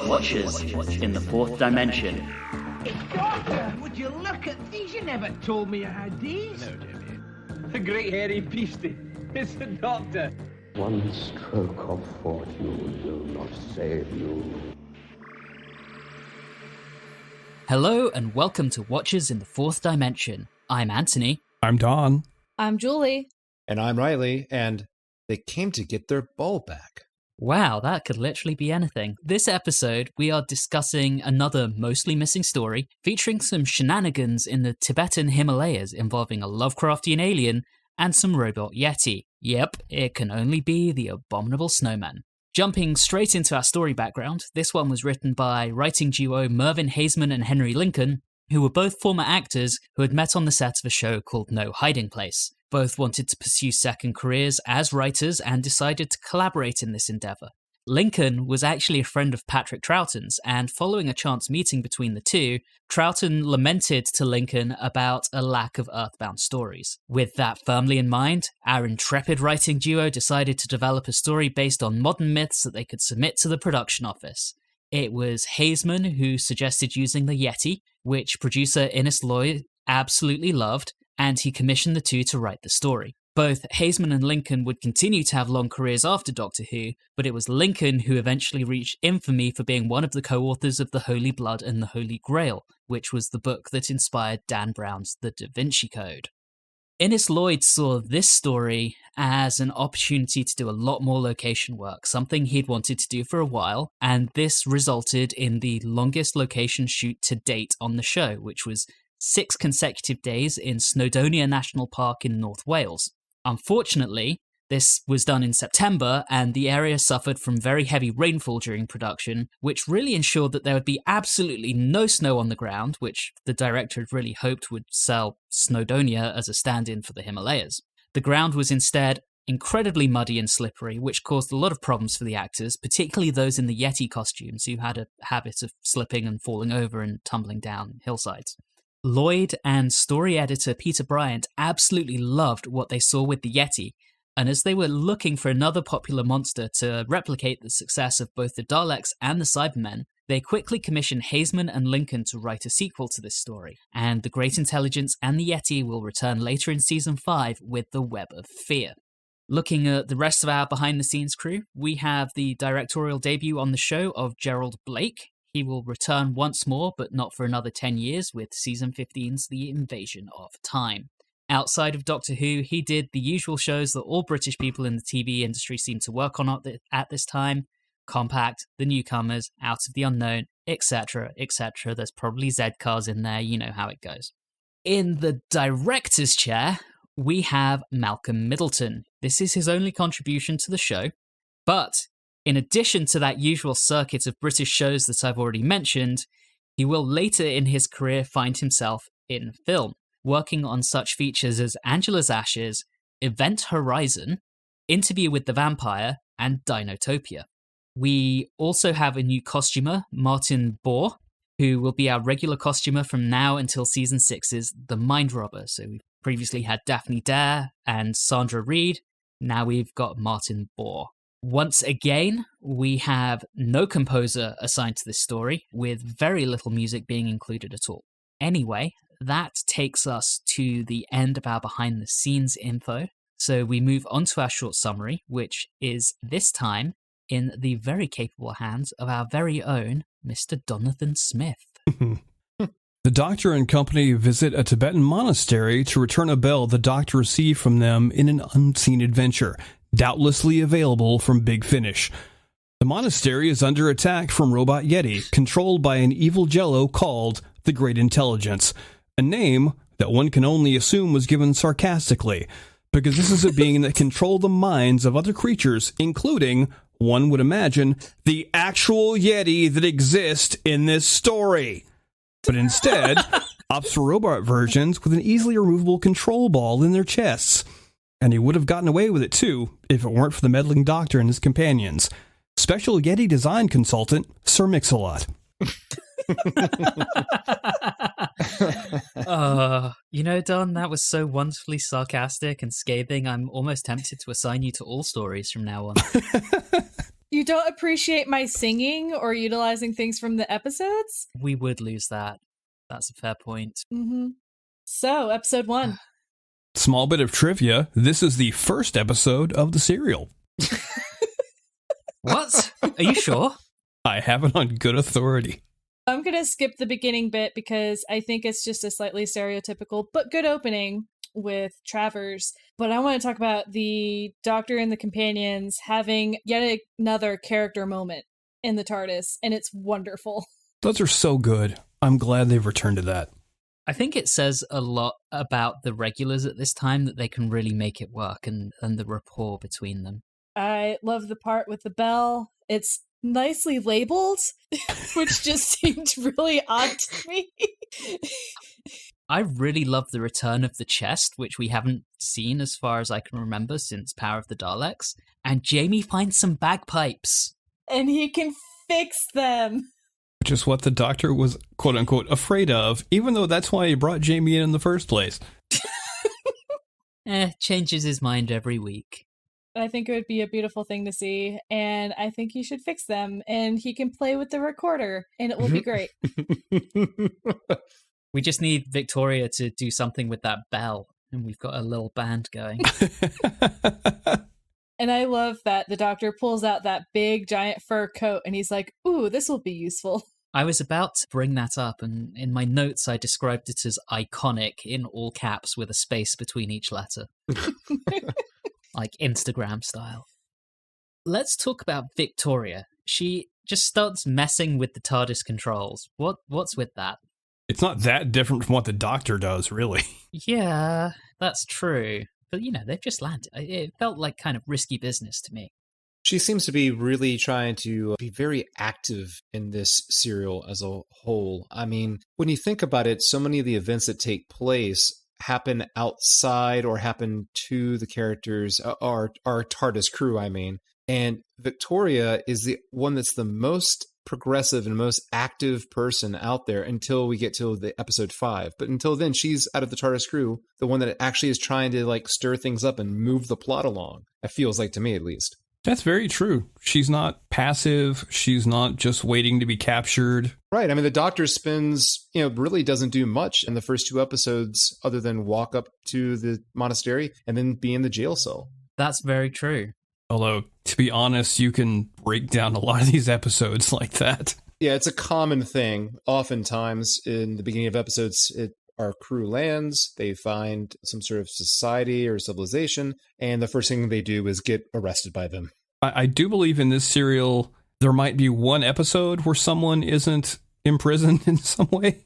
Watchers in the Fourth Dimension. Doctor, would you look at these? You never told me I had these. No, David. The great hairy beastie. It's the Doctor. One stroke of fortune will not save you. Hello and welcome to Watchers in the Fourth Dimension. I'm Anthony. I'm Don. I'm Julie. And I'm Reilly, and they came to get their ball back. Wow, that could literally be anything. This episode, we are discussing another mostly missing story, featuring some shenanigans in the Tibetan Himalayas involving a Lovecraftian alien and some robot Yeti. Yep, it can only be the Abominable Snowmen. Jumping straight into our story background, this one was written by writing duo Mervyn Haseman and Henry Lincoln, who were both former actors who had met on the set of a show called No Hiding Place. Both wanted to pursue second careers as writers and decided to collaborate in this endeavour. Lincoln was actually a friend of Patrick Troughton's, and following a chance meeting between the two, Troughton lamented to Lincoln about a lack of Earthbound stories. With that firmly in mind, our intrepid writing duo decided to develop a story based on modern myths that they could submit to the production office. It was Haseman who suggested using the Yeti, which producer Innes Lloyd absolutely loved, and he commissioned the two to write the story. Both Haseman and Lincoln would continue to have long careers after Doctor Who, but it was Lincoln who eventually reached infamy for being one of the co-authors of The Holy Blood and the Holy Grail, which was the book that inspired Dan Brown's The Da Vinci Code. Innes Lloyd saw this story as an opportunity to do a lot more location work, something he'd wanted to do for a while, and this resulted in the longest location shoot to date on the show, which was 6 consecutive days in Snowdonia National Park in North Wales. Unfortunately, this was done in September, and the area suffered from very heavy rainfall during production, which really ensured that there would be absolutely no snow on the ground, which the director had really hoped would sell Snowdonia as a stand-in for the Himalayas. The ground was instead incredibly muddy and slippery, which caused a lot of problems for the actors, particularly those in the Yeti costumes, who had a habit of slipping and falling over and tumbling down hillsides. Lloyd and story editor Peter Bryant absolutely loved what they saw with the Yeti, and as they were looking for another popular monster to replicate the success of both the Daleks and the Cybermen, they quickly commissioned Haseman and Lincoln to write a sequel to this story, and the Great Intelligence and the Yeti will return later in Season 5 with the Web of Fear. Looking at the rest of our behind-the-scenes crew, we have the directorial debut on the show of Gerald Blake. He will return once more, but not for another 10 years, with Season 15's The Invasion of Time. Outside of Doctor Who, he did the usual shows that all British people in the TV industry seem to work on at this time: Compact, The Newcomers, Out of the Unknown, etc., etc. There's probably Z-Cars in there, you know how it goes. In the director's chair, we have Malcolm Middleton. This is his only contribution to the show, but in addition to that usual circuit of British shows that I've already mentioned, he will later in his career find himself in film, working on such features as Angela's Ashes, Event Horizon, Interview with the Vampire, and Dinotopia. We also have a new costumer, Martin Bohr, who will be our regular costumer from now until Season 6's The Mind Robber. So we've previously had Daphne Dare and Sandra Reed. Now we've got Martin Bohr. Once again, we have no composer assigned to this story, with very little music being included at all. Anyway, that takes us to the end of our behind-the-scenes info, so we move on to our short summary, which is this time in the very capable hands of our very own Mr. Jonathan Smith. The Doctor and company visit a Tibetan monastery to return a bell the Doctor received from them in an unseen adventure, doubtlessly available from Big Finish. The monastery is under attack from Robot Yeti, controlled by an evil jello called the Great Intelligence, a name that one can only assume was given sarcastically, because this is a being that controls the minds of other creatures, including, one would imagine, the actual Yeti that exists in this story. But instead, opts for robot versions with an easily removable control ball in their chests. And he would have gotten away with it too, if it weren't for the meddling Doctor and his companions. Special Yeti design consultant, Sir Mix-a-Lot. Don, that was so wonderfully sarcastic and scathing, I'm almost tempted to assign you to all stories from now on. You don't appreciate my singing or utilizing things from the episodes? We would lose that. That's a fair point. Mm-hmm. So, episode 1. Small bit of trivia. This is the first episode of the serial. What? Are you sure? I have it on good authority. I'm going to skip the beginning bit because I think it's just a slightly stereotypical but good opening with Travers. But I want to talk about the Doctor and the companions having yet another character moment in the TARDIS, and it's wonderful. Those are so good. I'm glad they've returned to that. I think it says a lot about the regulars at this time that they can really make it work and the rapport between them. I love the part with the bell. It's nicely labeled, which just seemed really odd to me. I really love the return of the chest, which we haven't seen as far as I can remember since Power of the Daleks. And Jamie finds some bagpipes. And he can fix them. Which is what the Doctor was, quote-unquote, afraid of, even though that's why he brought Jamie in the first place. Changes his mind every week. I think it would be a beautiful thing to see, and I think he should fix them, and he can play with the recorder, and it will be great. We just need Victoria to do something with that bell, and we've got a little band going. And I love that the Doctor pulls out that big, giant fur coat, and he's like, ooh, this will be useful. I was about to bring that up, and in my notes I described it as iconic in all caps with a space between each letter. Like Instagram style. Let's talk about Victoria. She just starts messing with the TARDIS controls. What's with that? It's not that different from what the Doctor does, really. Yeah, that's true. But, you know, they've just landed. It felt like kind of risky business to me. She seems to be really trying to be very active in this serial as a whole. I mean, when you think about it, so many of the events that take place happen outside or happen to the characters, our TARDIS crew, I mean. And Victoria is the one that's the most progressive and most active person out there until we get to the episode 5. But until then, she's out of the TARDIS crew, the one that actually is trying to like stir things up and move the plot along. It feels like to me, at least. That's very true. She's not passive. She's not just waiting to be captured. Right. I mean, the Doctor spends, really doesn't do much in the first 2 episodes other than walk up to the monastery and then be in the jail cell. That's very true. Although, to be honest, you can break down a lot of these episodes like that. Yeah, it's a common thing. Oftentimes, in the beginning of episodes, our crew lands, they find some sort of society or civilization, and the first thing they do is get arrested by them. I do believe in this serial, there might be one episode where someone isn't imprisoned in some way.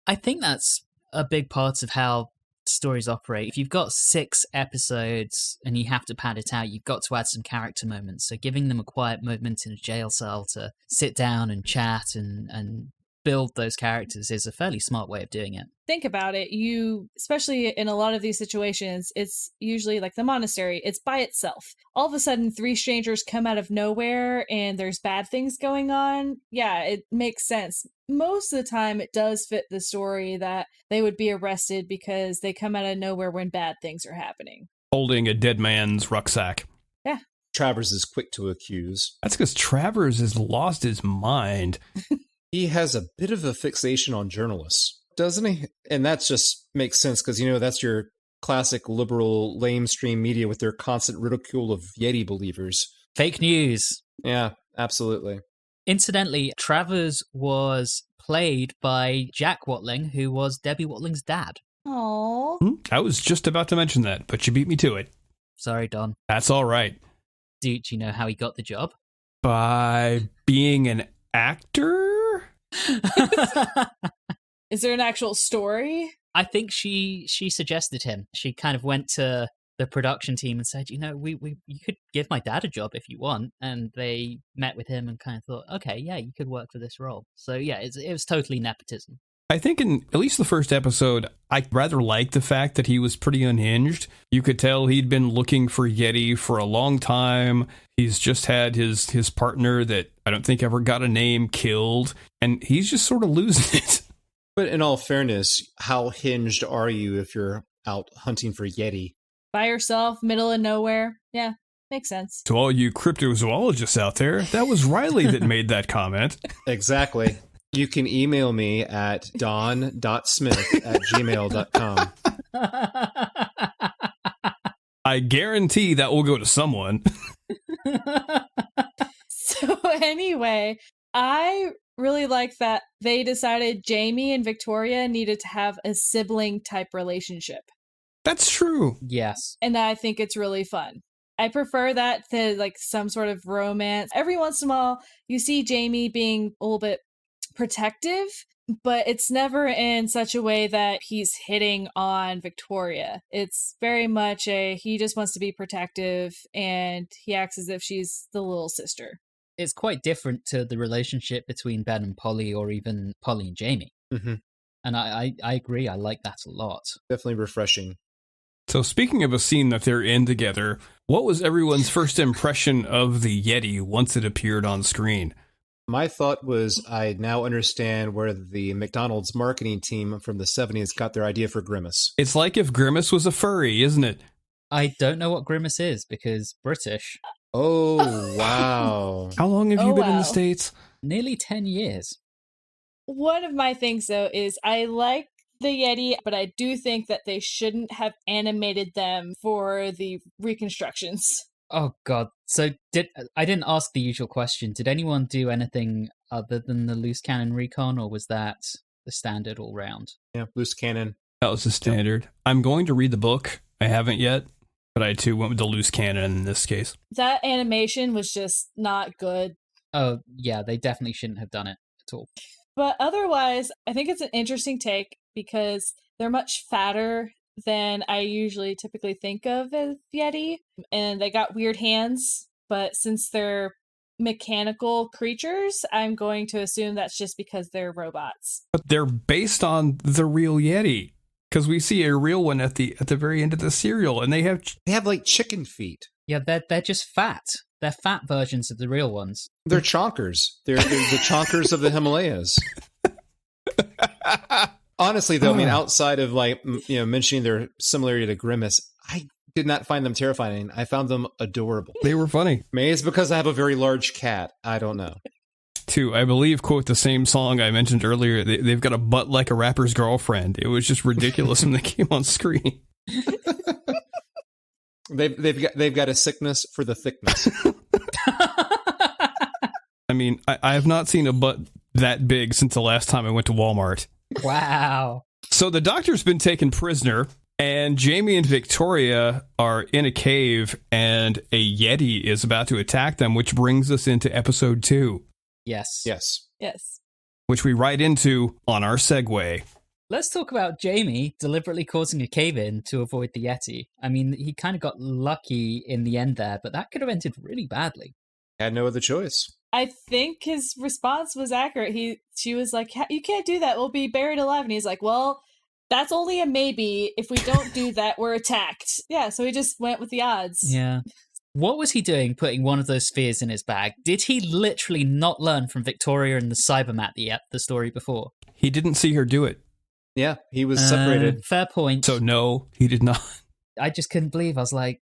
I think that's a big part of how stories operate. If you've got 6 episodes and you have to pad it out, you've got to add some character moments. So giving them a quiet moment in a jail cell to sit down and chat and build those characters is a fairly smart way of doing it. Think about it. Especially in a lot of these situations, it's usually like the monastery. It's by itself. All of a sudden, 3 strangers come out of nowhere and there's bad things going on. Yeah, it makes sense. Most of the time, it does fit the story that they would be arrested because they come out of nowhere when bad things are happening. Holding a dead man's rucksack. Yeah. Travers is quick to accuse. That's because Travers has lost his mind. He has a bit of a fixation on journalists, doesn't he? And that just makes sense because, that's your classic liberal lamestream media with their constant ridicule of Yeti believers. Fake news. Yeah, absolutely. Incidentally, Travers was played by Jack Watling, who was Debbie Watling's dad. Aww. I was just about to mention that, but you beat me to it. Sorry, Don. That's all right. Do you know how he got the job? By being an actor? Is there an actual story? I think she suggested him. She kind of went to the production team and said, you could give my dad a job if you want. And they met with him and kind of thought, okay, yeah, you could work for this role. So yeah, it was totally nepotism. I think in at least the first episode, I rather liked the fact that he was pretty unhinged. You could tell he'd been looking for Yeti for a long time. He's just had his partner that I don't think ever got a name killed, and he's just sort of losing it. But in all fairness, how hinged are you if you're out hunting for Yeti? By yourself, middle of nowhere. Yeah, makes sense. To all you cryptozoologists out there, that was Reilly that made that comment. Exactly. You can email me at don.smith@gmail.com. I guarantee that will go to someone. So anyway, I really like that they decided Jamie and Victoria needed to have a sibling type relationship. That's true. Yes. And I think it's really fun. I prefer that to like some sort of romance. Every once in a while, you see Jamie being a little bit protective, but it's never in such a way that he's hitting on Victoria. It's very much he just wants to be protective and he acts as if she's the little sister. It's quite different to the relationship between Ben and Polly, or even Polly and Jamie. Mm-hmm. And I agree, I like that a lot. Definitely refreshing. So speaking of a scene that they're in together, what was everyone's first impression of the Yeti once it appeared on screen? My thought was I now understand where the McDonald's marketing team from the 70s got their idea for Grimace. It's like if Grimace was a furry, isn't it? I don't know what Grimace is, because British. Oh, wow. How long have you been in wow. the States? Nearly 10 years. One of my things, though, is I like the Yeti, but I do think that they shouldn't have animated them for the reconstructions. Oh god. So I didn't ask the usual question. Did anyone do anything other than the loose cannon recon, or was that the standard all round? Yeah, loose cannon. That was the standard. I'm going to read the book. I haven't yet, but I too went with the loose cannon in this case. That animation was just not good. Oh yeah, they definitely shouldn't have done it at all. But otherwise, I think it's an interesting take because they're much fatter than I usually typically think of as Yeti. And they got weird hands, but since they're mechanical creatures, I'm going to assume that's just because they're robots. But they're based on the real Yeti, because we see a real one at the very end of the serial, and they have like chicken feet. Yeah, they're just fat. They're fat versions of the real ones. They're chonkers. They're the chonkers of the Himalayas. Honestly, though, I mean, outside of mentioning their similarity to Grimace, I did not find them terrifying. I found them adorable. They were funny. Maybe it's because I have a very large cat. I don't know. To, I believe, quote the same song I mentioned earlier, they've got a butt like a rapper's girlfriend. It was just ridiculous when they came on screen. They've got a sickness for the thickness. I mean, I have not seen a butt that big since the last time I went to Walmart. Wow. So the Doctor's been taken prisoner, and Jamie and Victoria are in a cave, and a Yeti is about to attack them, which brings us into episode 2. Yes. Yes. Yes. Which we right into on our segue. Let's talk about Jamie deliberately causing a cave-in to avoid the Yeti. I mean, he kind of got lucky in the end there, but that could have ended really badly. Had no other choice. I think his response was accurate. She was like, "You can't do that. We'll be buried alive." And he's like, "Well, that's only a maybe. If we don't do that, we're attacked." Yeah, so he just went with the odds. Yeah. What was he doing putting one of those spheres in his bag? Did he literally not learn from Victoria and the Cybermat the story before? He didn't see her do it. Yeah, he was separated. Fair point. So no, he did not. I just couldn't believe. I was like,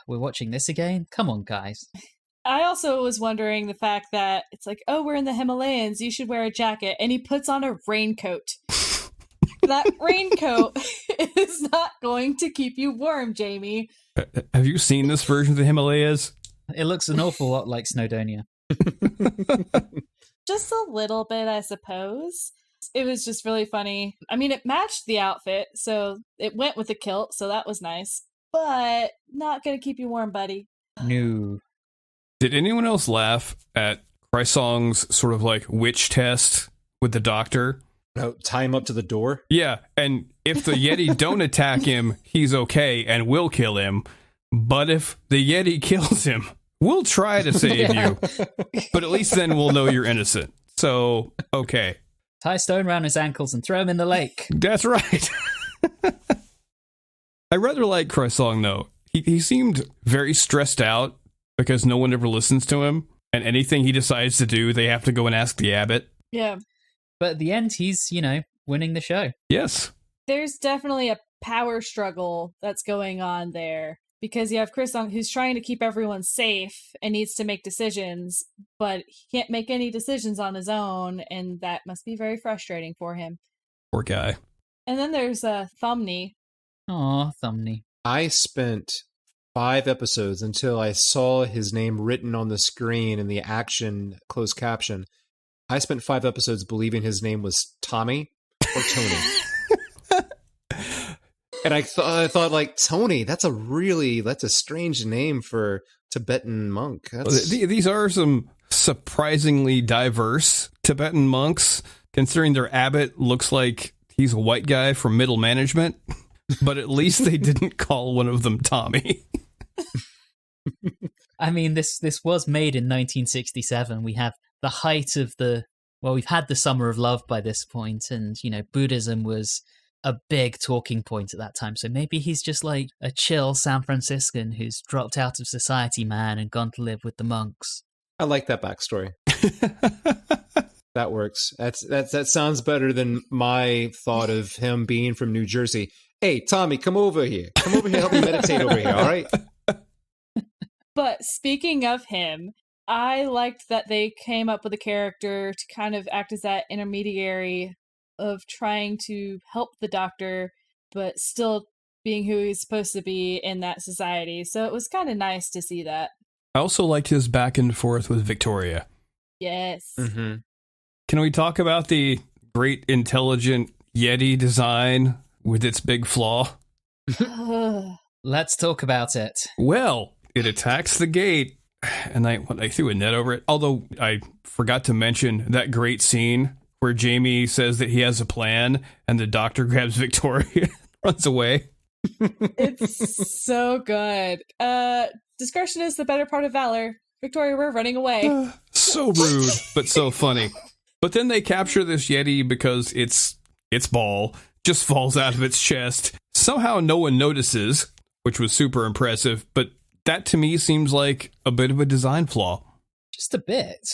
we're watching this again? Come on, guys. I also was wondering the fact that it's like, oh, we're in the Himalayas, you should wear a jacket. And he puts on a raincoat. That raincoat is not going to keep you warm, Jamie. Have you seen this version of the Himalayas? It looks an awful lot like Snowdonia. Just a little bit, I suppose. It was just really funny. I mean, it matched the outfit, so it went with the kilt, so that was nice. But not going to keep you warm, buddy. No. Did anyone else laugh at Chrysong's sort of like witch test with the Doctor? No, tie him up to the door? Yeah, and if the Yeti don't attack him, he's okay and we'll kill him. But if the Yeti kills him, we'll try to save you. But at least then we'll know you're innocent. So, okay. Tie a stone around his ankles and throw him in the lake. That's right. I rather like Chrysong, though. He seemed very stressed out because no one ever listens to him. And anything he decides to do, they have to go and ask the abbot. Yeah. But at the end, he's, winning the show. Yes. There's definitely a power struggle that's going on there. because you have Chris on who's trying to keep everyone safe and needs to make decisions, but he can't make any decisions on his own, and that must be very frustrating for him. Poor guy. And then there's Thumney. Aw, Thumney. I spent 5 episodes until I saw his name written on the screen in the action closed caption. I spent 5 episodes believing his name was Tommy or Tony. And I thought like, Tony, that's a strange name for Tibetan monk. These are some surprisingly diverse Tibetan monks, considering their abbot looks like he's a white guy from middle management, but at least they didn't call one of them Tommy. I mean, this was made in 1967. We have the height of we've had the Summer of Love by this point, and, Buddhism was a big talking point at that time. So maybe he's just like a chill San Franciscan who's dropped out of society, man, and gone to live with the monks. I like that backstory. That works. That sounds better than my thought of him being from New Jersey. Hey, Tommy, come over here. Come over here, help me meditate over here, all right? But speaking of him, I liked that they came up with a character to kind of act as that intermediary of trying to help the Doctor, but still being who he's supposed to be in that society. So it was kind of nice to see that. I also liked his back and forth with Victoria. Yes. Mm-hmm. Can we talk about the great intelligent Yeti design with its big flaw? Let's talk about it. Well, it attacks the gate, and I threw a net over it. Although I forgot to mention that great scene where Jamie says that he has a plan, and the Doctor grabs Victoria and runs away. It's so good. Discretion is the better part of valor. Victoria, we're running away. So rude, but so funny. But then they capture this Yeti because its ball just falls out of its chest. Somehow no one notices, which was super impressive, but that to me seems like a bit of a design flaw. Just a bit.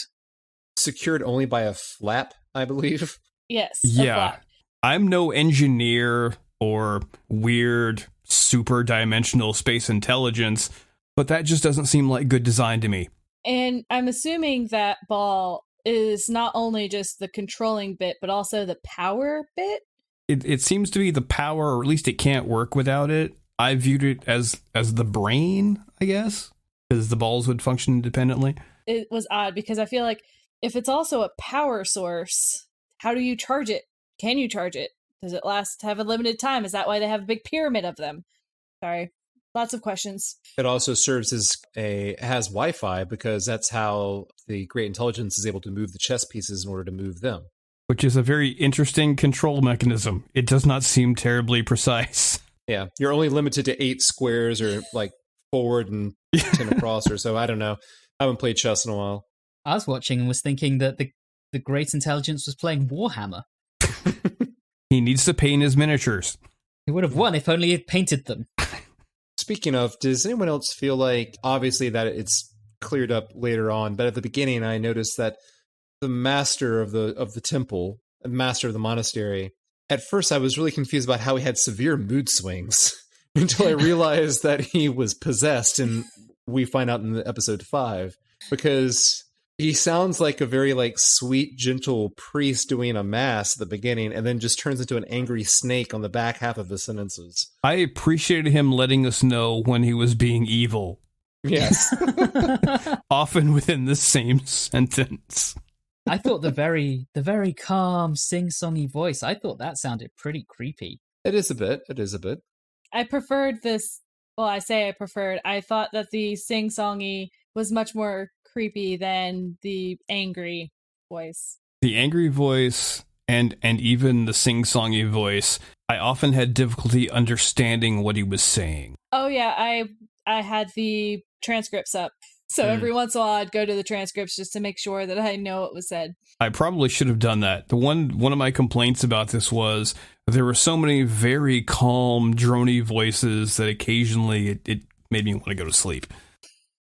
Secured only by a flap, I believe. Yes. Yeah. I'm no engineer or weird super dimensional space intelligence, but that just doesn't seem like good design to me. And I'm assuming that ball is not only just the controlling bit, but also the power bit. It seems to be the power, or at least it can't work without it. I viewed it as the brain, I guess, because the balls would function independently. It was odd because I feel like if it's also a power source, how do you charge it? Can you charge it? Does it have a limited time? Is that why they have a big pyramid of them? Sorry. Lots of questions. It also serves as has Wi-Fi because that's how the Great Intelligence is able to move the chess pieces in order to move them. Which is a very interesting control mechanism. It does not seem terribly precise. Yeah, you're only limited to 8 squares or like forward and 10 across or so. I don't know. I haven't played chess in a while. I was watching and was thinking that the Great Intelligence was playing Warhammer. He needs to paint his miniatures. He would have won if only he'd painted them. Speaking of, does anyone else feel like, obviously that it's cleared up later on, but at the beginning I noticed that the master of the temple, the master of the monastery, at first I was really confused about how he had severe mood swings until I realized that he was possessed, and we find out in the episode 5, because he sounds like a very sweet, gentle priest doing a mass at the beginning, and then just turns into an angry snake on the back half of his sentences. I appreciated him letting us know when he was being evil. Yes. Often within the same sentence. I thought the very calm, sing-songy voice, I thought that sounded pretty creepy. It is a bit. I preferred this. Well, I say I preferred. I thought that the sing-songy was much more creepy than the angry voice. The angry voice and even the sing-songy voice, I often had difficulty understanding what he was saying. Oh yeah, I had the transcripts up. So every once in a while I'd go to the transcripts just to make sure that I know what was said. I probably should have done that. One of my complaints about this was there were so many very calm, drony voices that occasionally it made me want to go to sleep.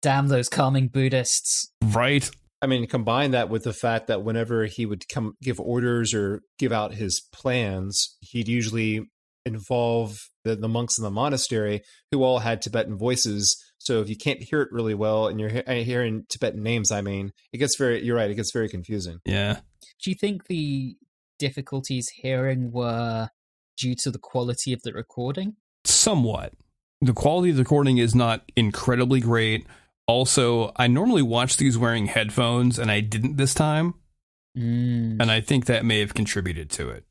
Damn those calming Buddhists. Right? I mean, combine that with the fact that whenever he would come give orders or give out his plans, he'd usually involve the monks in the monastery who all had Tibetan voices. So if you can't hear it really well and you're hearing Tibetan names, I mean, you're right, it gets very confusing. Yeah. Do you think the difficulties hearing were due to the quality of the recording? Somewhat. The quality of the recording is not incredibly great. Also, I normally watch these wearing headphones, and I didn't this time. And I think that may have contributed to it.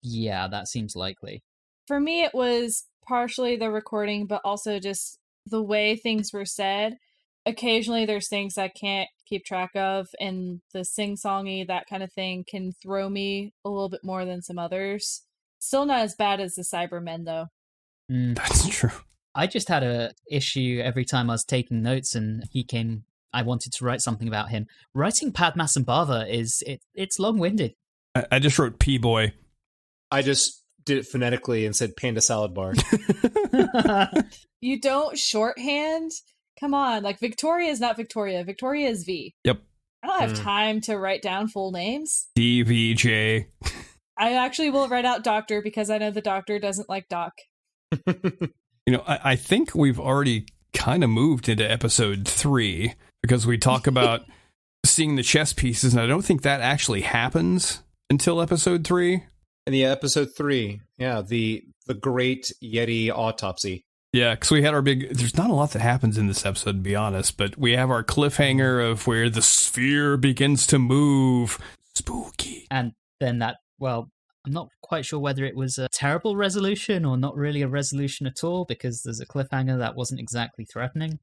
Yeah, that seems likely. For me, it was partially the recording, but also just the way things were said. Occasionally, there's things I can't keep track of, and the sing-songy, that kind of thing, can throw me a little bit more than some others. Still not as bad as the Cybermen, though. That's true. I just had a issue every time I was taking notes and he came, I wanted to write something about him. Writing Padmasambhava it's long-winded. I just wrote P-Boy. I just did it phonetically and said Panda Salad Bar. You don't shorthand? Come on, like Victoria is not Victoria. Victoria is V. Yep. I don't have time to write down full names. DVJ. I actually will write out Doctor because I know the Doctor doesn't like Doc. You know, I think we've already kind of moved into episode 3 because we talk about seeing the chess pieces, and I don't think that actually happens until episode 3. And the episode 3, yeah, the great Yeti autopsy. Yeah, because we had our big... There's not a lot that happens in this episode, to be honest, but we have our cliffhanger of where the sphere begins to move. Spooky. And then that, well, I'm not quite sure whether it was a terrible resolution or not really a resolution at all, because there's a cliffhanger that wasn't exactly threatening.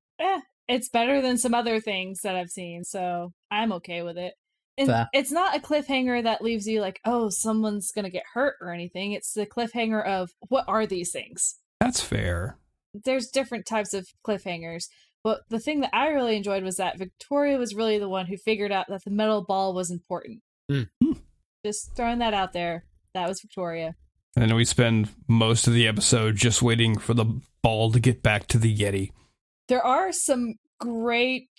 It's better than some other things that I've seen, so I'm okay with it. And Fair. It's not a cliffhanger that leaves you like, oh, someone's going to get hurt or anything. It's the cliffhanger of, what are these things? That's fair. There's different types of cliffhangers. But the thing that I really enjoyed was that Victoria was really the one who figured out that the metal ball was important. Just throwing that out there. That was Victoria. And we spend most of the episode just waiting for the ball to get back to the Yeti. There are some great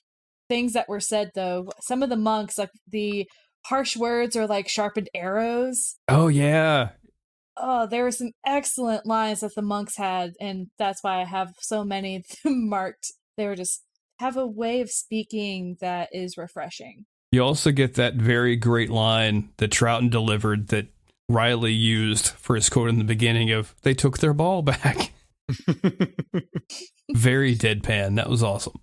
things that were said, though. Some of the monks, like the harsh words are like sharpened arrows. Oh, yeah. Oh, there were some excellent lines that the monks had, and that's why I have so many marked. They were just have a way of speaking that is refreshing. You also get that very great line that Troughton delivered that Reilly used for his quote in the beginning of, they took their ball back. Very deadpan. That was awesome.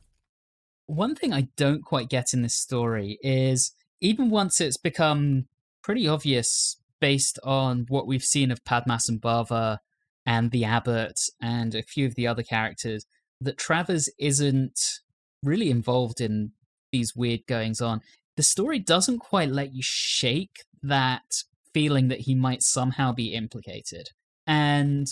One thing I don't quite get in this story is, even once it's become pretty obvious based on what we've seen of Padmasambhava and the abbot and a few of the other characters, that Travers isn't really involved in these weird goings on. The story doesn't quite let you shake that feeling that he might somehow be implicated. And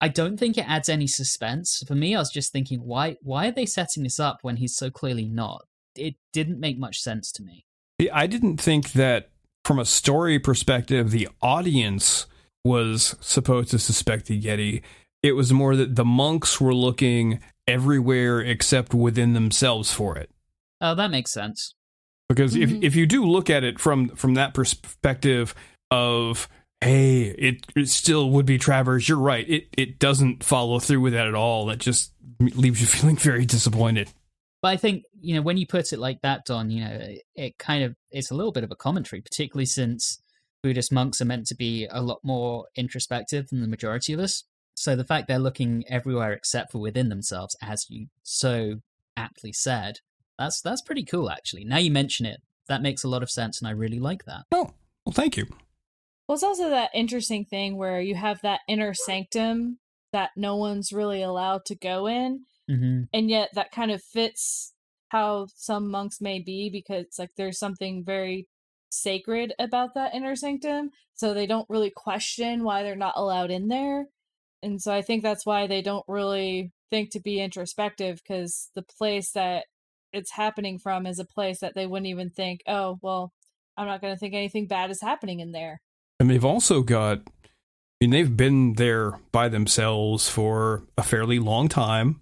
I don't think it adds any suspense. For me, I was just thinking, why are they setting this up when he's so clearly not? It didn't make much sense to me. I didn't think that from a story perspective, the audience was supposed to suspect the Yeti. It was more that the monks were looking everywhere except within themselves for it. Oh, that makes sense. Because if you do look at it from that perspective of, hey, it still would be Travers, you're right. It doesn't follow through with that at all. It just leaves you feeling very disappointed. But I think, when you put it like that, Don, it's a little bit of a commentary, particularly since Buddhist monks are meant to be a lot more introspective than the majority of us. So the fact they're looking everywhere except for within themselves, as you so aptly said, that's pretty cool, actually. Now you mention it, that makes a lot of sense, and I really like that. Oh, well, thank you. Well, it's also that interesting thing where you have that inner sanctum that no one's really allowed to go in. Mm-hmm. And yet that kind of fits how some monks may be, because like there's something very sacred about that inner sanctum. So they don't really question why they're not allowed in there. And so I think that's why they don't really think to be introspective, because the place that it's happening from is a place that they wouldn't even think, oh, well, I'm not going to think anything bad is happening in there. And they've also got, they've been there by themselves for a fairly long time,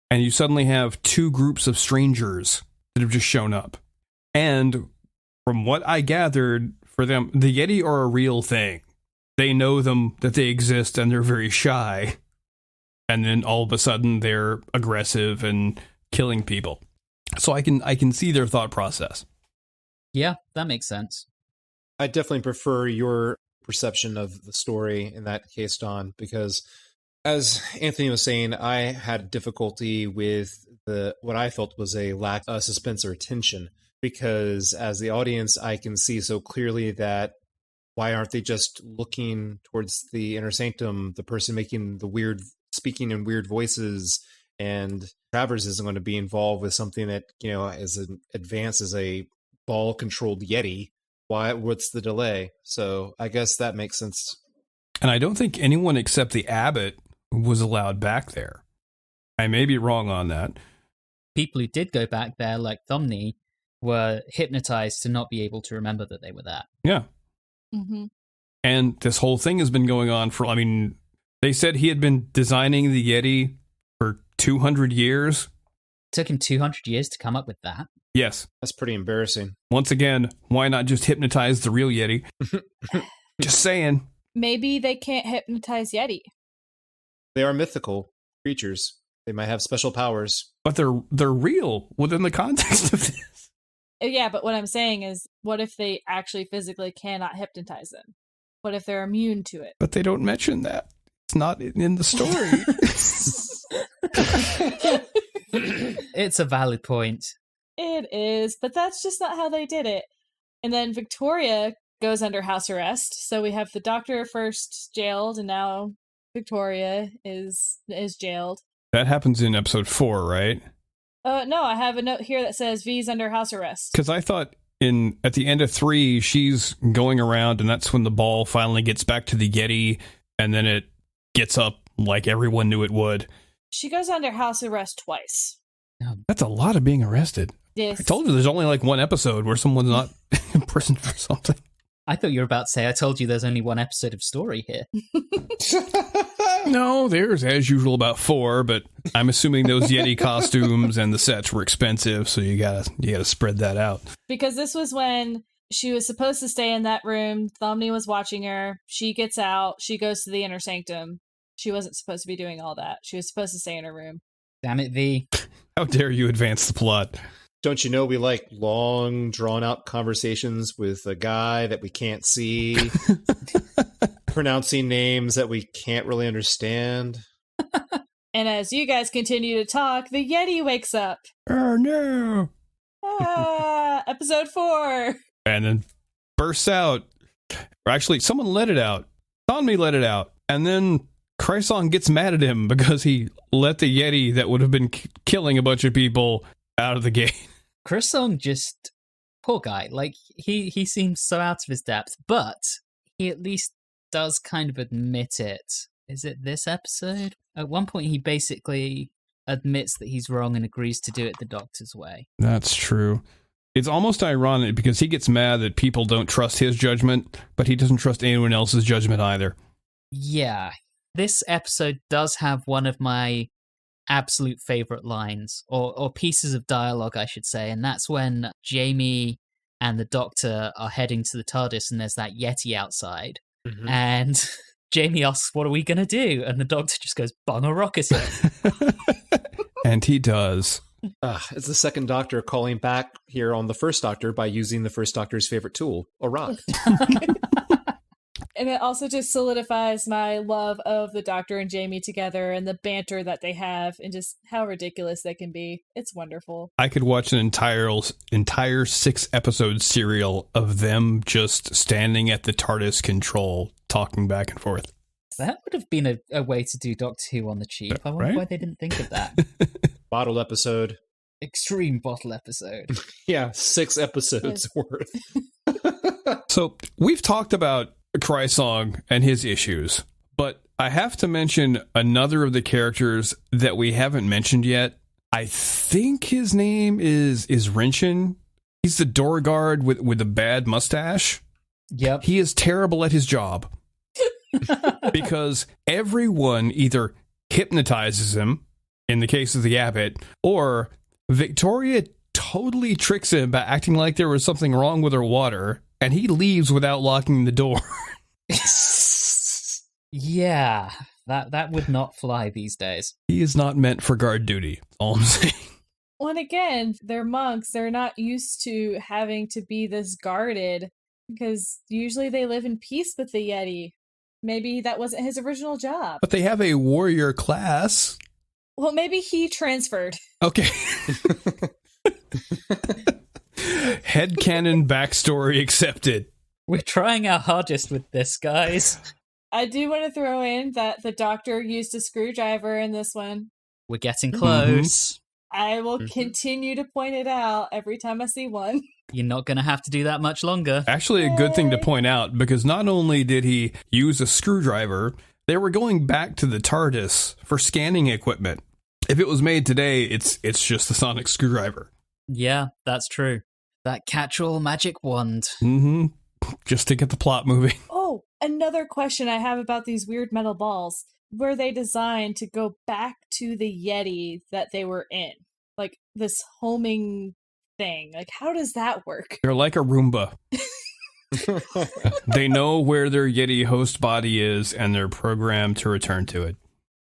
and you suddenly have two groups of strangers that have just shown up. And from what I gathered, for them, the Yeti are a real thing. they know them, that they exist, and they're very shy. And then all of a sudden they're aggressive and killing people. So I can see their thought process. Yeah, that makes sense. I definitely prefer your perception of the story in that case, Don, because as Anthony was saying, I had difficulty with what I felt was a lack of suspense or tension, because as the audience, I can see so clearly that why aren't they just looking towards the inner sanctum, the person making the weird, speaking in weird voices, and Travers isn't going to be involved with something that, is advanced as a ball-controlled Yeti. What's the delay? So I guess that makes sense. And I don't think anyone except the abbot was allowed back there. I may be wrong on that. People who did go back there, like Thomni, were hypnotized to not be able to remember that they were there. Yeah. Mm-hmm. And this whole thing has been going on for, they said he had been designing the Yeti for 200 years. Took him 200 years to come up with that. Yes. That's pretty embarrassing. Once again, why not just hypnotize the real Yeti? Just saying. Maybe they can't hypnotize Yeti. They are mythical creatures. They might have special powers. But they're real within the context of this. Yeah, but what I'm saying is, what if they actually physically cannot hypnotize them? What if they're immune to it? But they don't mention that. It's not in the story. It's a valid point. It is, but that's just not how they did it. And then Victoria goes under house arrest. So we have the doctor first jailed, and now Victoria is jailed. That happens in episode 4, right? No, I have a note here that says V's under house arrest. Because I thought at the end of 3, she's going around, and that's when the ball finally gets back to the Yeti, and then it gets up like everyone knew it would. She goes under house arrest twice. That's a lot of being arrested. Yes. I told you there's only like one episode where someone's not in prison for something. I thought you were about to say, I told you there's only one episode of story here. No, there's, as usual, about 4, but I'm assuming those Yeti costumes and the sets were expensive, so you gotta spread that out. Because this was when she was supposed to stay in that room. Thomni was watching her. She gets out. She goes to the inner sanctum. She wasn't supposed to be doing all that. She was supposed to stay in her room. Damn it, V. How dare you advance the plot? Don't you know we like long, drawn-out conversations with a guy that we can't see, pronouncing names that we can't really understand? And as you guys continue to talk, the Yeti wakes up. Oh, no! Episode 4. And then bursts out. Or actually, someone let it out. Thomni let it out. And then Chrysong gets mad at him because he let the Yeti that would have been killing a bunch of people out of the gate. Chrysong just, poor guy, like, he seems so out of his depth, but he at least does kind of admit it. Is it this episode? At one point, he basically admits that he's wrong and agrees to do it the Doctor's way. That's true. It's almost ironic because he gets mad that people don't trust his judgment, but he doesn't trust anyone else's judgment either. Yeah. This episode does have one of my absolute favorite lines, or pieces of dialogue, I should say, and that's when Jamie and the Doctor are heading to the TARDIS and there's that Yeti outside. Mm-hmm. And Jamie asks, what are we going to do? And the Doctor just goes, bung a rock at it. And he does. It's the second Doctor calling back here on the first Doctor by using the first Doctor's favorite tool, a rock. And it also just solidifies my love of the Doctor and Jamie together and the banter that they have and just how ridiculous they can be. It's wonderful. I could watch an entire 6-episode serial of them just standing at the TARDIS control, talking back and forth. That would have been a way to do Doctor Who on the cheap. I wonder why they didn't think of that. Bottle episode. Extreme bottle episode. Yeah, 6 episodes worth. So we've talked about Chrysong and his issues, but I have to mention another of the characters that we haven't mentioned yet. I think his name is Rinchin. He's the door guard with a bad mustache. Yep. He is terrible at his job because everyone either hypnotizes him, in the case of the abbot, or Victoria totally tricks him by acting like there was something wrong with her water, and he leaves without locking the door. Yeah, that would not fly these days. He is not meant for guard duty, all I'm saying. Well, and again, they're monks. They're not used to having to be this guarded because usually they live in peace with the Yeti. Maybe that wasn't his original job. But they have a warrior class. Well, maybe he transferred. Okay. Headcanon backstory accepted. We're trying our hardest with this, guys. I do want to throw in that the doctor used a screwdriver in this one. We're getting close. I will continue to point it out every time I see one. You're not going to have to do that much longer. Actually, a good thing to point out, because not only did he use a screwdriver, they were going back to the TARDIS for scanning equipment. If it was made today, it's just a sonic screwdriver. Yeah, that's true. That catch-all magic wand. Mm-hmm. Just to get the plot moving. Oh, another question I have about these weird metal balls. Were they designed to go back to the Yeti that they were in? Like this homing thing. Like, how does that work? They're like a Roomba. They know where their Yeti host body is, and they're programmed to return to it.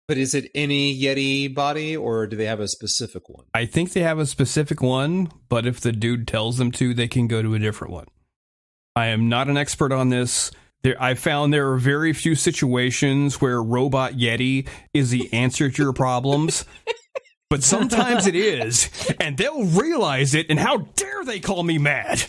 But is it any Yeti body, or do they have a specific one? I think they have a specific one, but if the dude tells them to, they can go to a different one. I am not an expert on this. I found there are very few situations where Robot Yeti is the answer to your problems, but sometimes it is, and they'll realize it, and how dare they call me mad?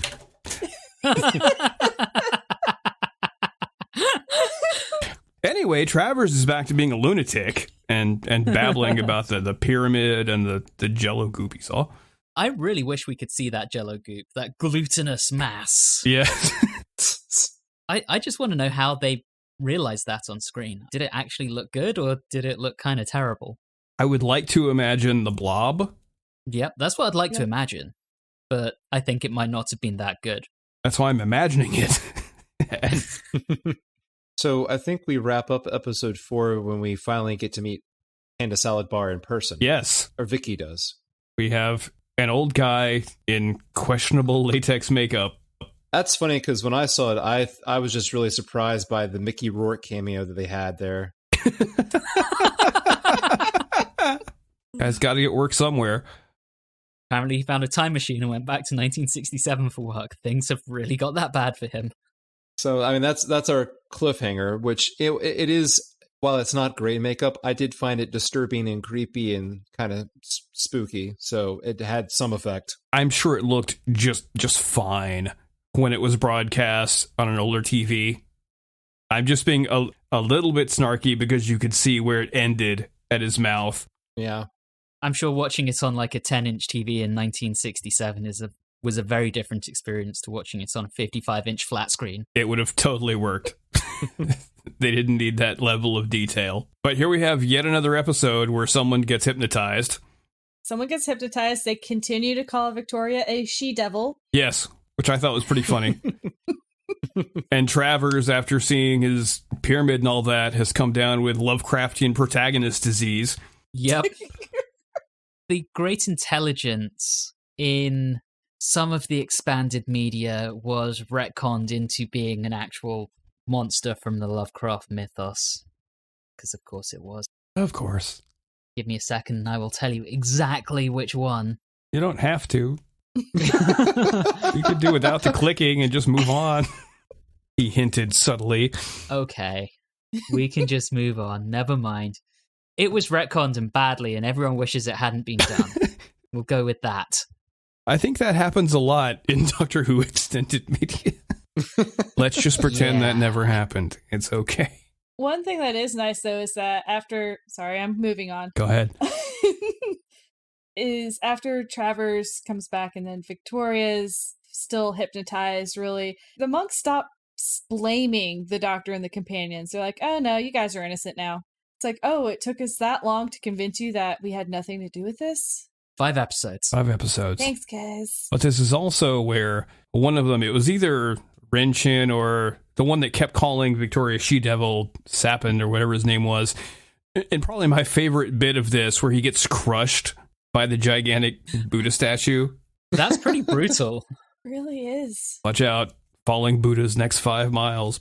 Anyway, Travers is back to being a lunatic and babbling about the pyramid and the jello goop he saw. I really wish we could see that jello goop, that glutinous mass. Yeah. I just want to know how they realized that on screen. Did it actually look good, or did it look kind of terrible? I would like to imagine the blob. Yep, that's what I'd like to imagine. But I think it might not have been that good. That's why I'm imagining it. So I think we wrap up episode 4 when we finally get to meet Panda Salad Bar in person. Yes. Or Vicky does. We have an old guy in questionable latex makeup. That's funny because when I saw it, I was just really surprised by the Mickey Rourke cameo that they had there. Guy's got to get work somewhere. Apparently he found a time machine and went back to 1967 for work. Things have really got that bad for him. So, I mean, that's our cliffhanger, which it is, while it's not great makeup, I did find it disturbing and creepy and kind of spooky. So it had some effect. I'm sure it looked just fine when it was broadcast on an older TV. I'm just being a little bit snarky because you could see where it ended at his mouth. Yeah. I'm sure watching it on like a 10-inch TV in 1967 was a very different experience to watching it on a 55-inch flat screen. It would have totally worked. They didn't need that level of detail. But here we have yet another episode where someone gets hypnotized. Someone gets hypnotized. They continue to call Victoria a she-devil. Yes, which I thought was pretty funny. And Travers, after seeing his pyramid and all that, has come down with Lovecraftian protagonist disease. Yep. The great intelligence in some of the expanded media was retconned into being an actual monster from the Lovecraft mythos. Because of course it was. Of course. Give me a second and I will tell you exactly which one. You don't have to. You could do without the clicking and just move on. He hinted subtly. Okay. We can just move on. Never mind. It was retconned and badly, and everyone wishes it hadn't been done. We'll go with that. I think that happens a lot in Doctor Who extended media. Let's just pretend that never happened. It's okay. One thing that is nice, though, is that after... Sorry, I'm moving on. Go ahead. Is after Travers comes back and then Victoria's still hypnotized, really, the monks stop blaming the doctor and the companions. They're like, oh no, you guys are innocent now. It's like, oh, it took us that long to convince you that we had nothing to do with this? 5 episodes. 5 episodes. Thanks, guys. But this is also where one of them, it was either Renchin or the one that kept calling Victoria She-Devil, Sapin, or whatever his name was. And probably my favorite bit of this, where he gets crushed by the gigantic Buddha statue. That's pretty brutal. It really is. Watch out. Falling Buddha's next 5 miles.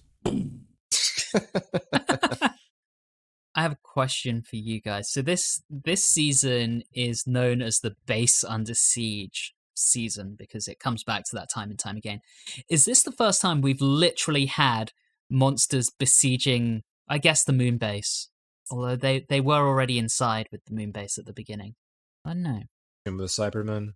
I have a question for you guys. So this season is known as the Base Under Siege season because it comes back to that time and time again. Is this the first time we've literally had monsters besieging, I guess, the moon base? Although they were already inside with the moon base at the beginning. I don't know. And with the Cybermen?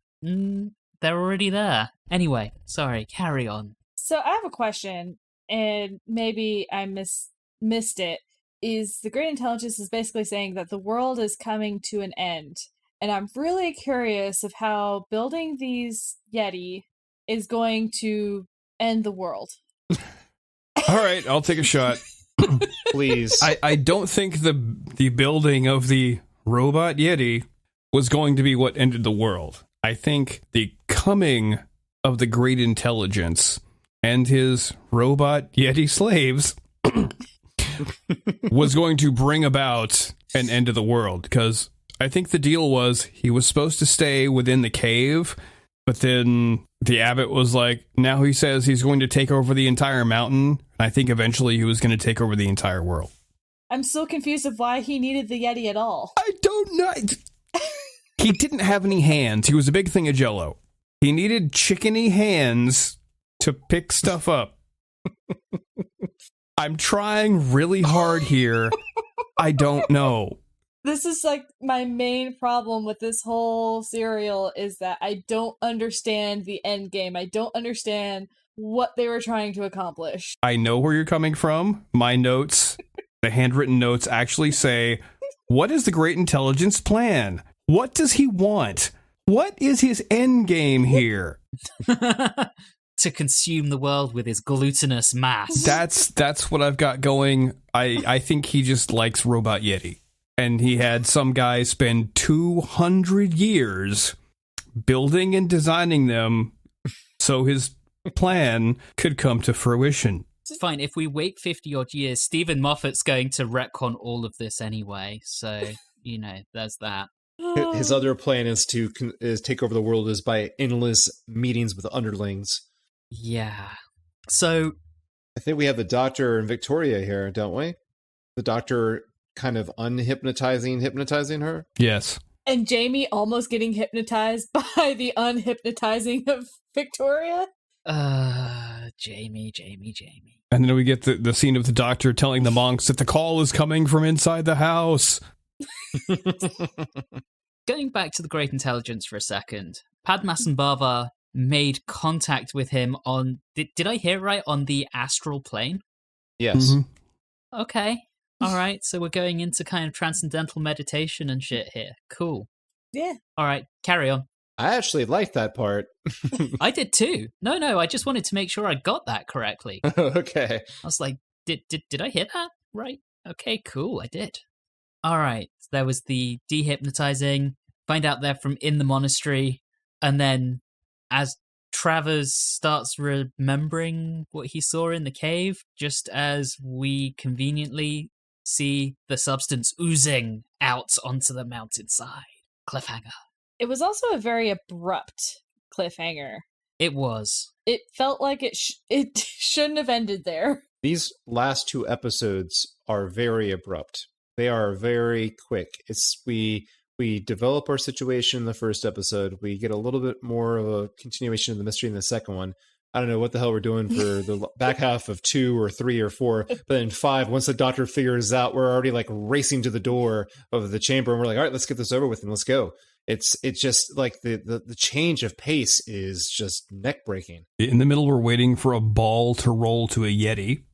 They're already there. Anyway, sorry, carry on. So I have a question, and maybe I missed it. Is the Great Intelligence is basically saying that the world is coming to an end. And I'm really curious of how building these Yeti is going to end the world. All right, I'll take a shot. Please. I don't think the building of the robot Yeti was going to be what ended the world. I think the coming of the Great Intelligence and his robot Yeti slaves was going to bring about an end of the world, because I think the deal was he was supposed to stay within the cave, but then the abbot was like, now he says he's going to take over the entire mountain. I think eventually he was going to take over the entire world. I'm so confused of why he needed the Yeti at all. I don't know. He didn't have any hands. He was a big thing of Jell-O. He needed chickeny hands to pick stuff up. I'm trying really hard here. I don't know. This is like my main problem with this whole serial is that I don't understand the end game. I don't understand what they were trying to accomplish. I know where you're coming from. My notes, the handwritten notes actually say, what is the Great Intelligence plan? What does he want? What is his end game here? To consume the world with his glutinous mass. That's what I've got going. I think he just likes Robot Yeti. And he had some guy spend 200 years building and designing them so his plan could come to fruition. Fine, if we wait 50 odd years, Stephen Moffat's going to retcon all of this anyway. So, there's that. His other plan is to take over the world is by endless meetings with underlings. Yeah. So I think we have the Doctor and Victoria here, don't we? The Doctor kind of hypnotizing her. Yes. And Jamie almost getting hypnotized by the unhypnotizing of Victoria. Jamie. And then we get the scene of the Doctor telling the monks that the call is coming from inside the house. Going back to the Great Intelligence for a second, Padmasambhava made contact with him on, did I hear right, on the astral plane? Yes. Mm-hmm. Okay. All right. So we're going into kind of transcendental meditation and shit here. Cool. Yeah. All right. Carry on. I actually liked that part. I did too. No. I just wanted to make sure I got that correctly. Okay. I was like, did I hear that right? Okay, cool. I did. All right. There was the dehypnotizing. Find out they're from in the monastery. And then as Travers starts remembering what he saw in the cave, just as we conveniently see the substance oozing out onto the mountainside. Cliffhanger. It was also a very abrupt cliffhanger. It was. It felt like it shouldn't have ended there. These last two episodes are very abrupt. They are very quick. We develop our situation in the first episode. We get a little bit more of a continuation of the mystery in the second one. I don't know what the hell we're doing for the back half of 2 or 3 or 4. But in 5, once the Doctor figures out, we're already like racing to the door of the chamber. And we're like, all right, let's get this over with and let's go. It's just like the change of pace is just neck breaking. In the middle, we're waiting for a ball to roll to a Yeti.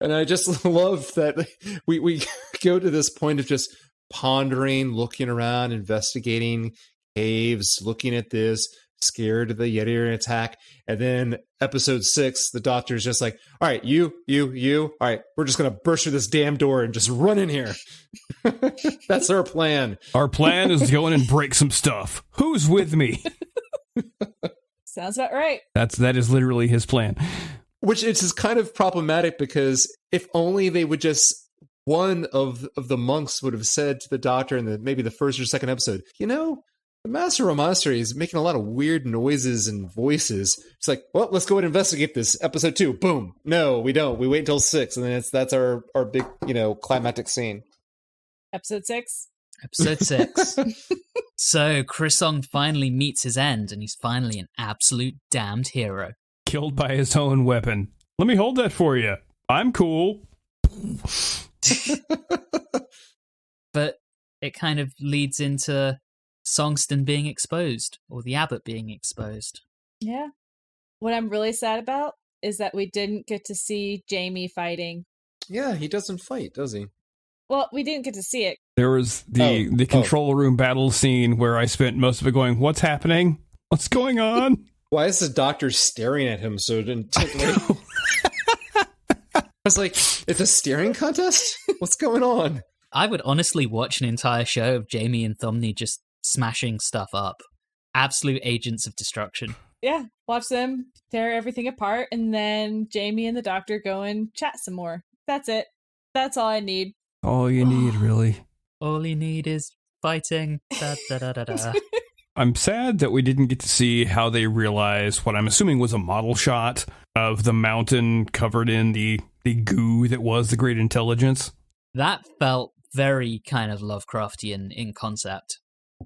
And I just love that we go to this point of just pondering, looking around, investigating caves, looking at this, scared of the Yeti attack. And then episode 6, the Doctor's just like, all right, you. All right, we're just going to burst through this damn door and just run in here. That's our plan. Our plan is to go in and break some stuff. Who's with me? Sounds about right. That is literally his plan. Which is kind of problematic because if only they would just, one of the monks would have said to the Doctor in maybe the first or second episode, The master of a monastery is making a lot of weird noises and voices. It's like, well, let's go and investigate this. Episode 2, boom. No, we don't. We wait until 6, and then that's our big, climactic scene. Episode 6. Episode 6. So Chrysong finally meets his end, and he's finally an absolute damned hero. Killed by his own weapon. Let me hold that for you. I'm cool. But it kind of leads into Songston being exposed, or the abbot being exposed. Yeah. What I'm really sad about is that we didn't get to see Jamie fighting. Yeah, he doesn't fight, does he? Well, we didn't get to see it. There was the control room battle scene where I spent most of it going, what's happening? What's going on? Why is the doctor staring at him so intently? I was like, it's a staring contest? What's going on? I would honestly watch an entire show of Jamie and Thumney just smashing stuff up. Absolute agents of destruction. Yeah, watch them tear everything apart, and then Jamie and the doctor go and chat some more. That's it. That's all I need. All you need, really. All you need is fighting. Da, da, da, da, da. I'm sad that we didn't get to see how they realized what I'm assuming was a model shot of the mountain covered in the goo that was the Great Intelligence. That felt very kind of Lovecraftian in concept.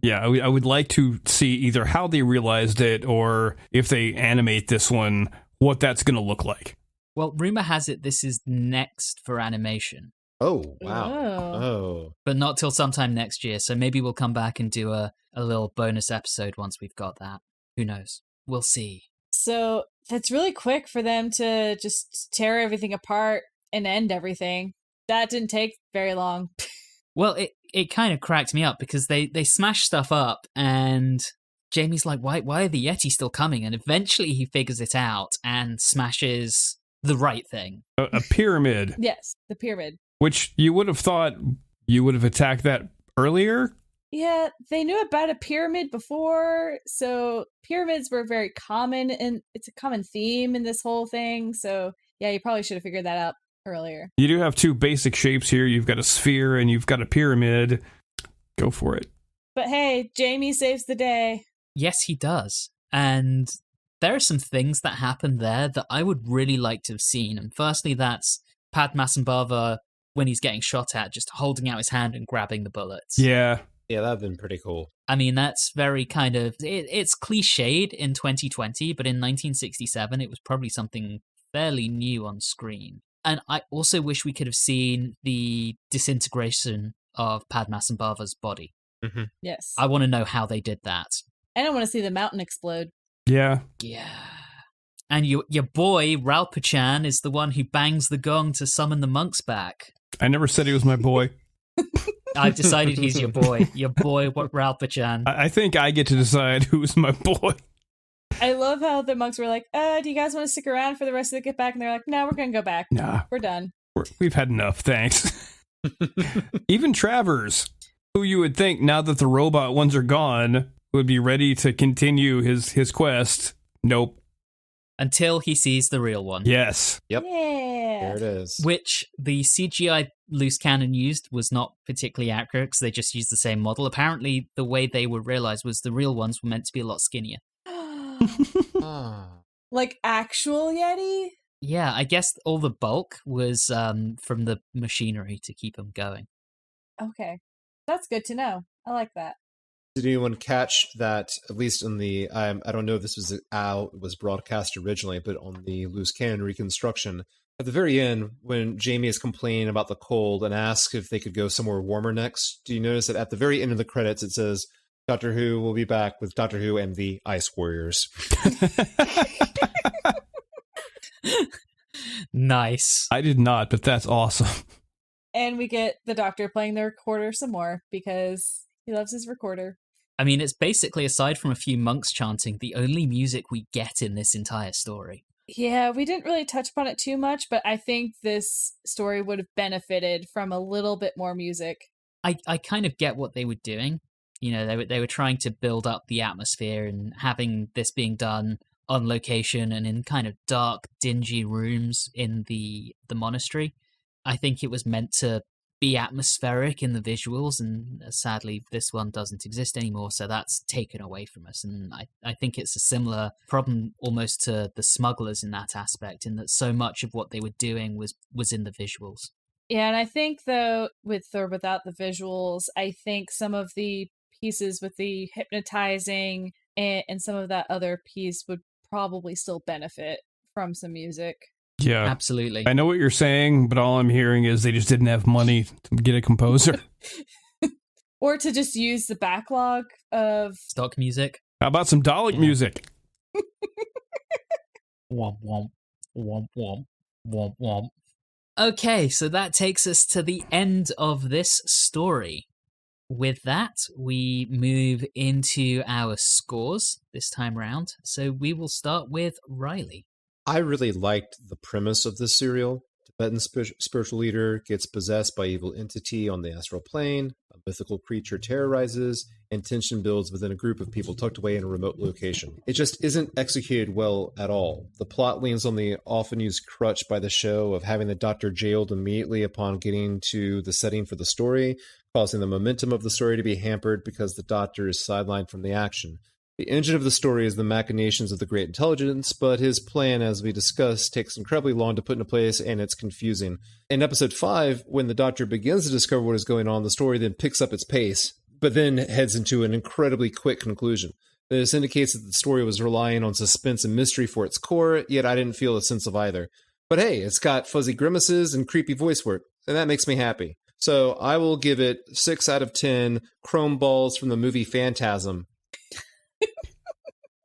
Yeah, I would like to see either how they realized it or if they animate this one, what that's going to look like. Well, rumor has it this is next for animation. Oh, wow. Oh. But not till sometime next year, so maybe we'll come back and do a little bonus episode once we've got that. Who knows? We'll see. So that's really quick for them to just tear everything apart and end everything. That didn't take very long. Well, it kind of cracked me up because they smash stuff up and Jamie's like, why are the Yeti still coming? And eventually he figures it out and smashes the right thing. A pyramid. Yes, the pyramid. Which you would have thought you would have attacked that earlier. Yeah, they knew about a pyramid before, so pyramids were very common, and it's a common theme in this whole thing, so yeah, you probably should have figured that out earlier. You do have two basic shapes here. You've got a sphere and you've got a pyramid. Go for it. But hey, Jamie saves the day. Yes, he does. And there are some things that happen there that I would really like to have seen. And firstly, that's Padmasambhava, when he's getting shot at, just holding out his hand and grabbing the bullets. Yeah. Yeah, that'd been pretty cool. I mean, that's very kind of... It's cliched in 2020, but in 1967, it was probably something fairly new on screen. And I also wish we could have seen the disintegration of Padmasambhava's body. Mm-hmm. Yes. I want to know how they did that. I don't want to see the mountain explode. Yeah. Yeah. And your boy, Ralpachan, is the one who bangs the gong to summon the monks back. I never said he was my boy. I've decided he's your boy. Your boy, Ralpachan. I think I get to decide who's my boy. I love how the monks were like, do you guys want to stick around for the rest of the get back? And they're like, no, we're going to go back. Nah. We're done. We've had enough, thanks. Even Travers, who you would think, now that the robot ones are gone, would be ready to continue his quest. Nope. Until he sees the real one. Yes. Yep. Yeah. There it is. Which the CGI loose cannon used was not particularly accurate because they just used the same model. Apparently, the way they were realized was the real ones were meant to be a lot skinnier. Like actual Yeti? Yeah, I guess all the bulk was from the machinery to keep them going. Okay. That's good to know. I like that. Did anyone catch that, at least in the, I don't know if this was how it was broadcast originally, but on the loose cannon reconstruction, at the very end, when Jamie is complaining about the cold and asks if they could go somewhere warmer next, do you notice that at the very end of the credits it says, Doctor Who will be back with Doctor Who and the Ice Warriors. Nice. I did not, but that's awesome. And we get the doctor playing the recorder some more because he loves his recorder. I mean, it's basically, aside from a few monks chanting, the only music we get in this entire story. Yeah, we didn't really touch upon it too much, but I think this story would have benefited from a little bit more music. I kind of get what they were doing. You know, they were trying to build up the atmosphere and having this being done on location and in kind of dark, dingy rooms in the monastery. I think it was meant to be atmospheric in the visuals, and sadly this one doesn't exist anymore, so that's taken away from us. And I think it's a similar problem almost to the Smugglers in that aspect, in that so much of what they were doing was in the visuals. Yeah, and I think, though, with or without the visuals, I think some of the pieces with the hypnotizing and some of that other piece would probably still benefit from some music. Yeah, absolutely. I know what you're saying, but all I'm hearing is they just didn't have money to get a composer. Or to just use the backlog of stock music. How about some Dalek music? Womp womp, womp womp, womp womp. Okay, so that takes us to the end of this story. With that, we move into our scores this time round. So we will start with Reilly. I really liked the premise of this serial. Tibetan spiritual leader gets possessed by evil entity on the astral plane, a mythical creature terrorizes, and tension builds within a group of people tucked away in a remote location. It just isn't executed well at all. The plot leans on the often used crutch by the show of having the doctor jailed immediately upon getting to the setting for the story, causing the momentum of the story to be hampered because the doctor is sidelined from the action. The engine of the story is the machinations of the Great Intelligence, but his plan, as we discussed, takes incredibly long to put into place, and it's confusing. In episode 5, when the Doctor begins to discover what is going on, the story then picks up its pace, but then heads into an incredibly quick conclusion. This indicates that the story was relying on suspense and mystery for its core, yet I didn't feel a sense of either. But hey, it's got fuzzy grimaces and creepy voice work, and that makes me happy. So I will give it 6 out of 10 chrome balls from the movie Phantasm.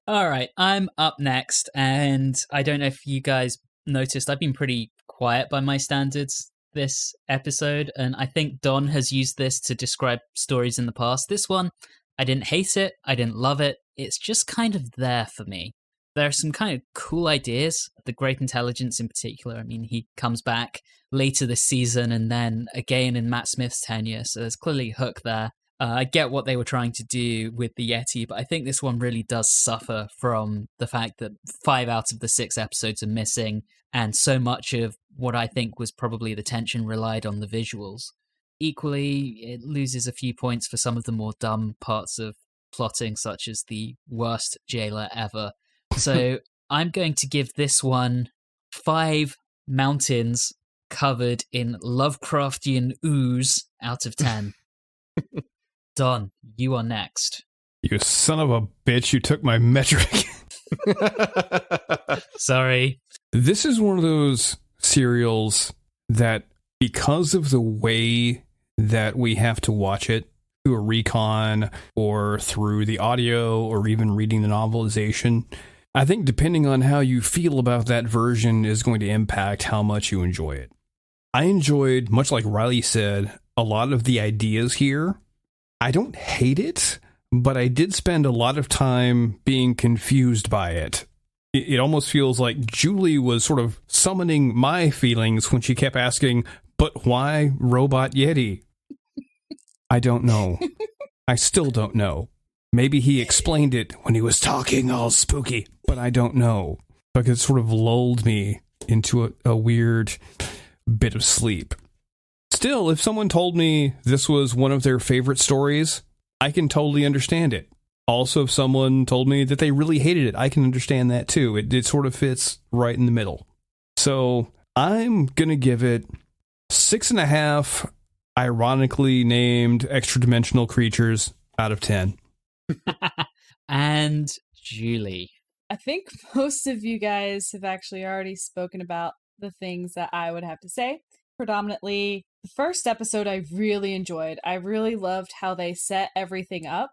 All right, I'm up next, and I don't know if you guys noticed, I've been pretty quiet by my standards this episode, and I think Don has used this to describe stories in the past. This one, I didn't hate it, I didn't love it, it's just kind of there for me. There are some kind of cool ideas, the Great Intelligence in particular. I mean, he comes back later this season and then again in Matt Smith's tenure, so there's clearly a hook there. I get what they were trying to do with the Yeti, but I think this one really does suffer from the fact that 5 out of the 6 episodes are missing, and so much of what I think was probably the tension relied on the visuals. Equally, it loses a few points for some of the more dumb parts of plotting, such as the worst jailer ever. So I'm going to give this one 5 mountains covered in Lovecraftian ooze out of 10. Don, you are next. You son of a bitch, you took my metric. Sorry. This is one of those serials that, because of the way that we have to watch it through a recon or through the audio or even reading the novelization, I think depending on how you feel about that version is going to impact how much you enjoy it. I enjoyed, much like Reilly said, a lot of the ideas here. I don't hate it, but I did spend a lot of time being confused by it. It almost feels like Julie was sort of summoning my feelings when she kept asking, but why Robot Yeti? I don't know. I still don't know. Maybe he explained it when he was talking all spooky, but I don't know. Like it sort of lulled me into a weird bit of sleep. Still, if someone told me this was one of their favorite stories, I can totally understand it. Also, if someone told me that they really hated it, I can understand that too. It sort of fits right in the middle. So I'm going to give it 6.5 ironically named extra-dimensional creatures out of 10. And Julie. I think most of you guys have actually already spoken about the things that I would have to say. Predominantly, the first episode I really enjoyed. I really loved how they set everything up,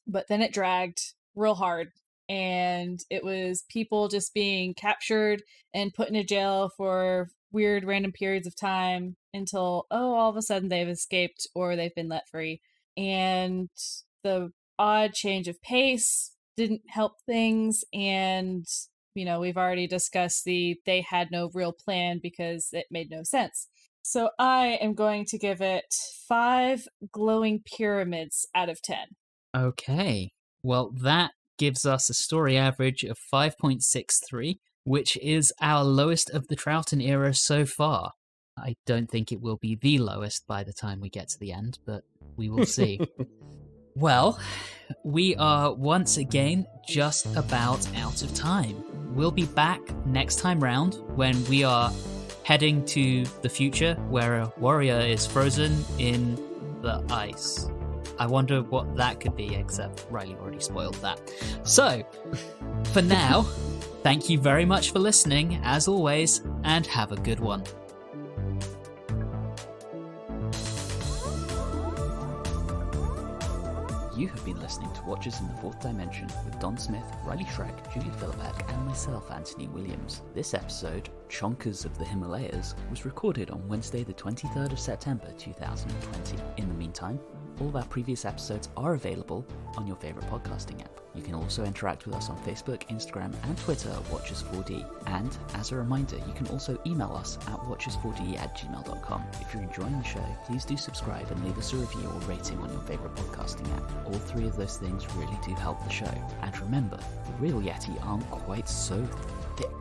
but then it dragged real hard. And it was people just being captured and put into jail for weird random periods of time until, all of a sudden they've escaped or they've been let free. And the odd change of pace didn't help things. And, we've already discussed they had no real plan because it made no sense. So I am going to give it 5 glowing pyramids out of 10. Okay. Well, that gives us a story average of 5.63, which is our lowest of the Troughton era so far. I don't think it will be the lowest by the time we get to the end, but we will see. Well, we are once again just about out of time. We'll be back next time round when we are heading to the future where a warrior is frozen in the ice. I wonder what that could be, except Reilly already spoiled that. So, for now, thank you very much for listening, as always, and have a good one. You have been listening to Watchers in the Fourth Dimension with Don Smith, Reilly Shrek, Julie Philippek, and myself, Anthony Williams. This episode, Chonkers of the Himalayas, was recorded on Wednesday the 23rd of September 2020. In the meantime, all of our previous episodes are available on your favourite podcasting app. You can also interact with us on Facebook, Instagram, and Twitter at Watchers4D. And, as a reminder, you can also email us at watchers4d@gmail.com. If you're enjoying the show, please do subscribe and leave us a review or rating on your favourite podcasting app. All three of those things really do help the show. And remember, the real Yeti aren't quite so thick.